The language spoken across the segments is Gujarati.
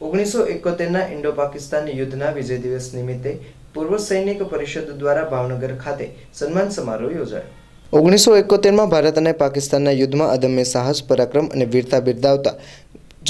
1971ના ઇન્ડો પાકિસ્તાન યુદ્ધના વિજય દિવસ નિમિત્તે પૂર્વ સૈનિક પરિષદ દ્વારા ભાવનગર ખાતે સન્માન સમારોહ યોજાયો। 1971માં ભારત અને પાકિસ્તાનના યુદ્ધમાં અદમ્ય સાહસ, પરાક્રમ અને વીરતા બિરદાવતા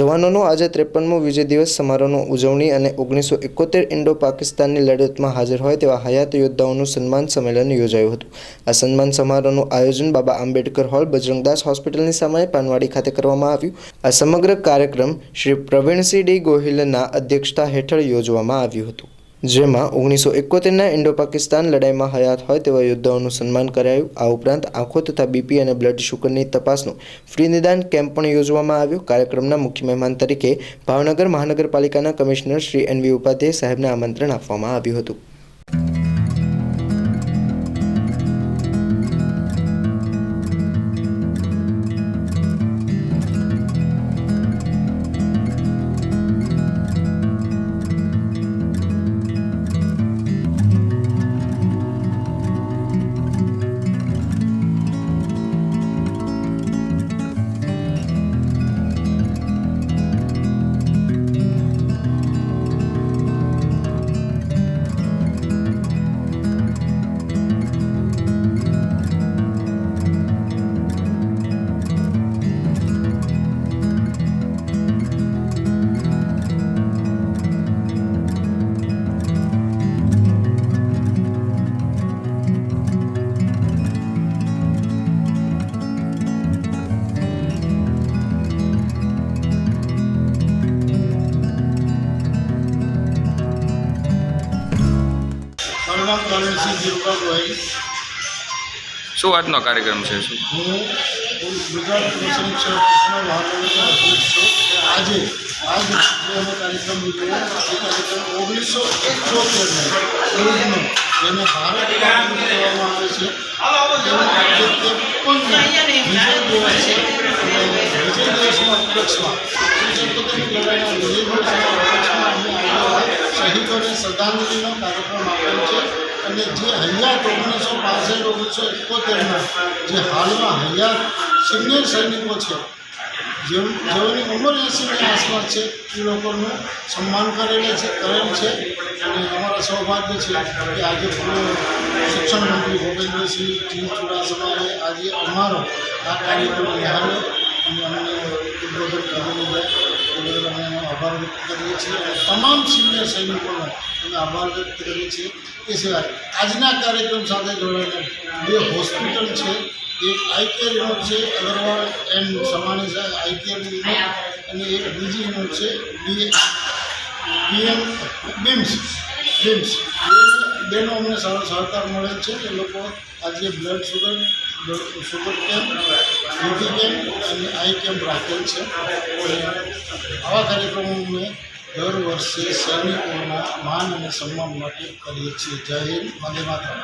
જવાનોનો આજે 53મો વિજય દિવસ સમારોહની ઉજવણી અને 1971 ઇન્ડો પાકિસ્તાનની લડતમાં હાજર હોય તેવા હયાત યોદ્ધાઓનું સન્માન સંમેલન યોજાયું હતું। આ સન્માન સમારોહનું આયોજન બાબા આંબેડકર હોલ, બજરંગદાસ હોસ્પિટલની સામે પાનવાડી ખાતે કરવામાં આવ્યું। આ સમગ્ર કાર્યક્રમ શ્રી પ્રવીણસિંહ ડી ગોહિલના અધ્યક્ષતા હેઠળ યોજવામાં આવ્યું હતું, જેમાં 1971ના ઇન્ડો પાકિસ્તાન લડાઈમાં હયાત હોય તેવા યોદ્ધાઓનું સન્માન કરાયું। આ ઉપરાંત આંખો તથા બીપી અને બ્લડ શુગરની તપાસનું ફ્રી નિદાન કેમ્પ પણ યોજવામાં આવ્યો। કાર્યક્રમના મુખ્ય મહેમાન તરીકે ભાવનગર મહાનગરપાલિકાના કમિશનર શ્રી NV ઉપાધ્યાય સાહેબને આમંત્રણ આપવામાં આવ્યું હતું। શું આજનો કાર્યક્રમ છે? હું ગુજરાત પ્રસંગ સમિતિના મહાનગરના અધ્યક્ષ છું। આજે કાર્યક્રમ યોજાયો। 1971 જેને ભારત કહેવામાં આવે છે, વિજય દિવસના ઉપલક્ષમાં લડાઈના વિજય દિવસના ઉપલક્ષમાં શહીદોને શ્રદ્ધાંજલિનો કાર્યક્રમ આપેલો છે। અને જે હયાત 1965-1971ના જે હાલમાં હયાત સિનિયર સૈનિકો છે, જેઓની ઉંમર 80ની આસપાસ છે, એ લોકોનું સન્માન કરેલ છે। અને અમારા સૌભાગ્ય છે કે આજે શિક્ષણ મંત્રી ભૂપેન્દ્રસિંહ ચુડાસમાએ આજે અમારો આ કાર્યક્રમ નિહાળ્યો અને અમને ઉદ્બોધન કરેલું છે। અમે એનો આભાર વ્યક્ત કરીએ છીએ અને તમામ સિનિયર સૈનિકોનો અમે આભાર વ્યક્ત કરીએ છીએ। એ સિવાય આજના કાર્યક્રમ સાથે જોડાયેલા 2 હોસ્પિટલ છે, એક આઈ કેર યુનિટ છે અગરવાલ એન્ડ સમાણી સાહેબ આઈ કેર યુનિટ, અને એક બીજી યુનિટ છે BIMS। બેનો અમને સહકાર મળેલ છે। એ લોકો આજે blood sugar camp, BP camp અને આઈ કેમ્પ રાખેલ છે। આવા કાર્યક્રમો અમે દર વર્ષે સૈનિકોના માન અને સન્માન માટે કરીએ છીએ। જય હિન્દ, વંદે માતરમ।